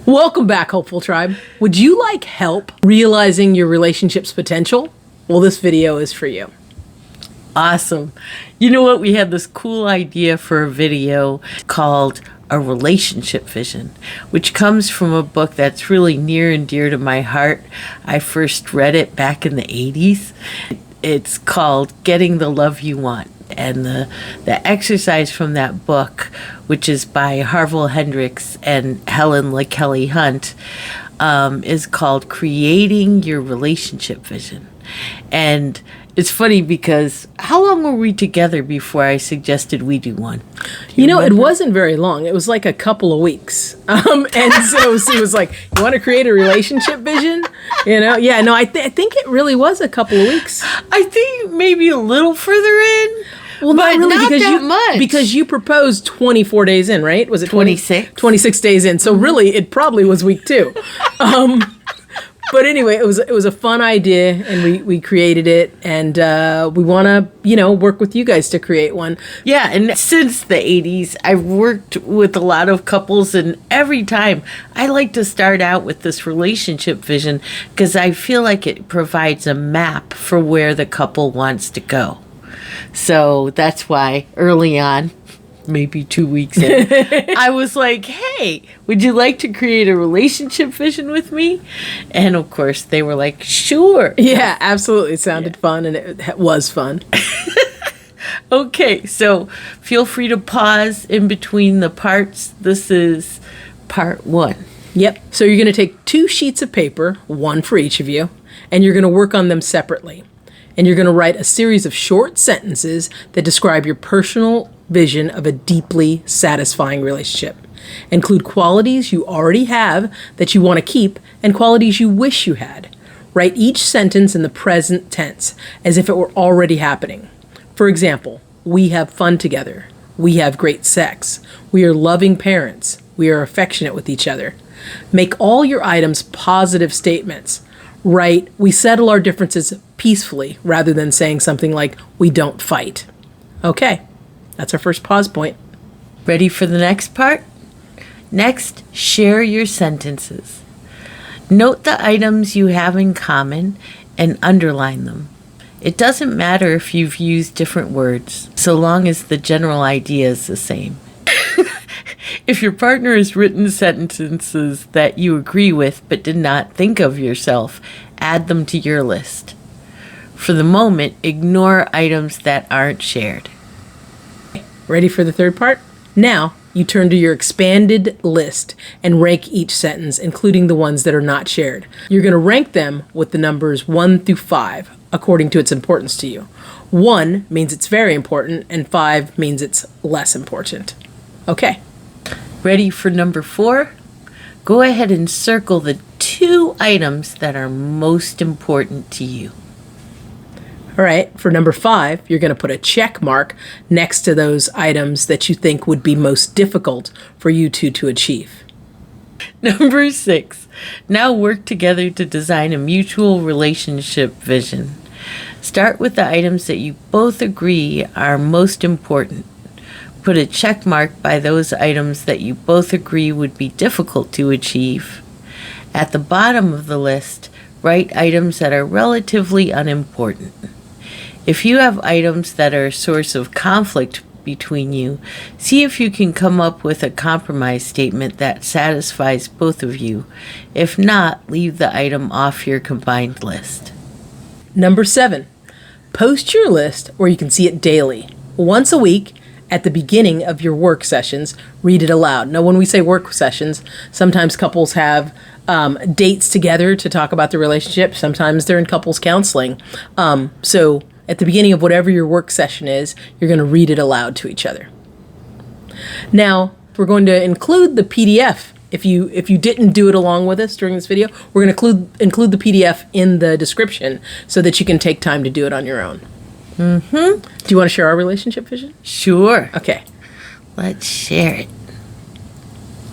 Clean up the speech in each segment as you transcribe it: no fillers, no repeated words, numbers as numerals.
Welcome back, Hopeful Tribe. Would you like help realizing your relationship's potential? Well, this video is for you. Awesome. You know what? We had this cool idea for a video called A Relationship Vision, which comes from a book that's really near and dear to my heart. I first read it back in the 80s. It's called Getting the Love You Want. And the exercise from that book, which is by Harville Hendricks and Helen LaKelly Hunt, is called Creating Your Relationship Vision. And it's funny because how long were we together before I suggested we do one? You know, it wasn't very long. It was like a couple of weeks. And so she was like, you want to create a relationship vision? You know? Yeah, no, I think it really was a couple of weeks. I think maybe a little further in. Well, but not really, not because that much. Because you proposed 24 days in, right? Was it 26? 26 days in. So really, it probably was week 2. But anyway, it was a fun idea, and we created it, and we want to, work with you guys to create one. Yeah, and since the 80s, I've worked with a lot of couples, and every time I like to start out with this relationship vision because I feel like it provides a map for where the couple wants to go. So that's why early on, maybe 2 weeks in, I was like, hey, would you like to create a relationship vision with me? And of course, they were like, sure. Yeah, absolutely. It sounded fun, and it was fun. Okay, so feel free to pause in between the parts. This is part 1. Yep. So you're going to take 2 sheets of paper, one for each of you, and you're going to work on them separately. And you're going to write a series of short sentences that describe your personal vision of a deeply satisfying relationship. Include qualities you already have that you want to keep and qualities you wish you had. Write each sentence in the present tense as if it were already happening. For example, we have fun together. We have great sex. We are loving parents. We are affectionate with each other. Make all your items positive statements. Write, we settle our differences peacefully, rather than saying something like, we don't fight. Okay, that's our first pause point. Ready for the next part? Next, share your sentences. Note the items you have in common and underline them. It doesn't matter if you've used different words, so long as the general idea is the same. If your partner has written sentences that you agree with but did not think of yourself, add them to your list. For the moment, ignore items that aren't shared. Ready for the third part? Now, you turn to your expanded list and rank each sentence, including the ones that are not shared. You're going to rank them with the numbers 1 through 5, according to its importance to you. 1 means it's very important, and 5 means it's less important. Okay. Ready for number 4? Go ahead and circle the 2 items that are most important to you. All right, for number 5, you're going to put a check mark next to those items that you think would be most difficult for you two to achieve. Number 6, now work together to design a mutual relationship vision. Start with the items that you both agree are most important. Put a check mark by those items that you both agree would be difficult to achieve. At the bottom of the list, write items that are relatively unimportant. If you have items that are a source of conflict between you, see if you can come up with a compromise statement that satisfies both of you. If not, leave the item off your combined list. Number 7, post your list where you can see it daily. Once a week, at the beginning of your work sessions, read it aloud. Now, when we say work sessions, sometimes couples have dates together to talk about the relationship. Sometimes they're in couples counseling. So at the beginning of whatever your work session is, you're going to read it aloud to each other. Now, we're going to include the PDF. If you didn't do it along with us during this video, we're going to include the PDF in the description so that you can take time to do it on your own. Mm-hmm. Do you want to share our relationship vision? Sure. Okay. Let's share it.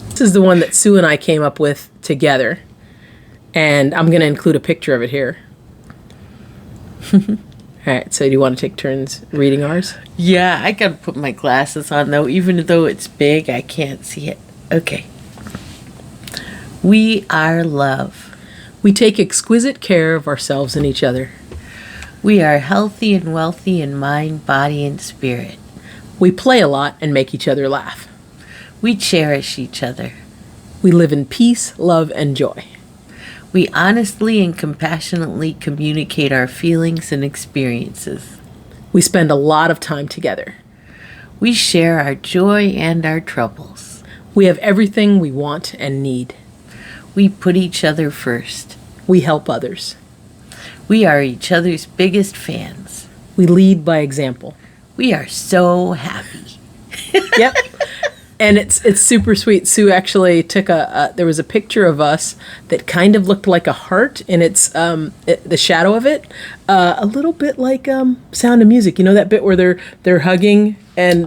This is the one that Sue and I came up with together, and I'm going to include a picture of it here. All right, so do you want to take turns reading ours? Yeah, I got to put my glasses on, though. Even though it's big, I can't see it. Okay. We are love. We take exquisite care of ourselves and each other. We are healthy and wealthy in mind, body, and spirit. We play a lot and make each other laugh. We cherish each other. We live in peace, love, and joy. We honestly and compassionately communicate our feelings and experiences. We spend a lot of time together. We share our joy and our troubles. We have everything we want and need. We put each other first. We help others. We are each other's biggest fans. We lead by example. We are so happy. Yep. And it's super sweet. Sue actually took there was a picture of us that kind of looked like a heart in its the shadow of it, a little bit like Sound of Music. You know that bit where they're hugging and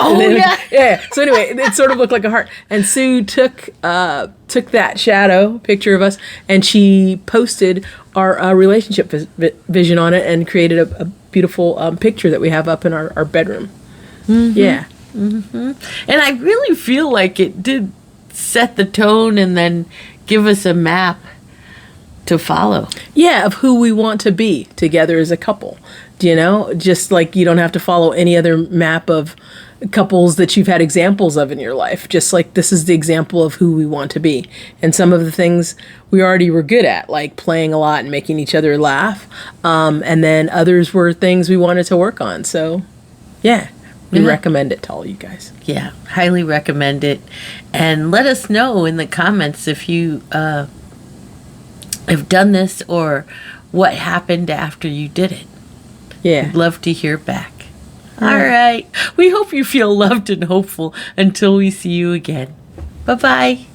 yeah. So anyway, it sort of looked like a heart. And Sue took that shadow picture of us and she posted our relationship vision on it and created a beautiful picture that we have up in our bedroom. Mm-hmm. Yeah. Mm-hmm. And I really feel like it did set the tone and then give us a map to follow. Yeah, of who we want to be together as a couple. Do you know? Just like you don't have to follow any other map of couples that you've had examples of in your life. Just like this is the example of who we want to be. And some of the things we already were good at, like playing a lot and making each other laugh. And then others were things we wanted to work on. So, yeah. We recommend it to all you guys. Yeah, highly recommend it. And let us know in the comments if you have done this or what happened after you did it. Yeah. I'd love to hear back. All right. We hope you feel loved and hopeful until we see you again. Bye-bye.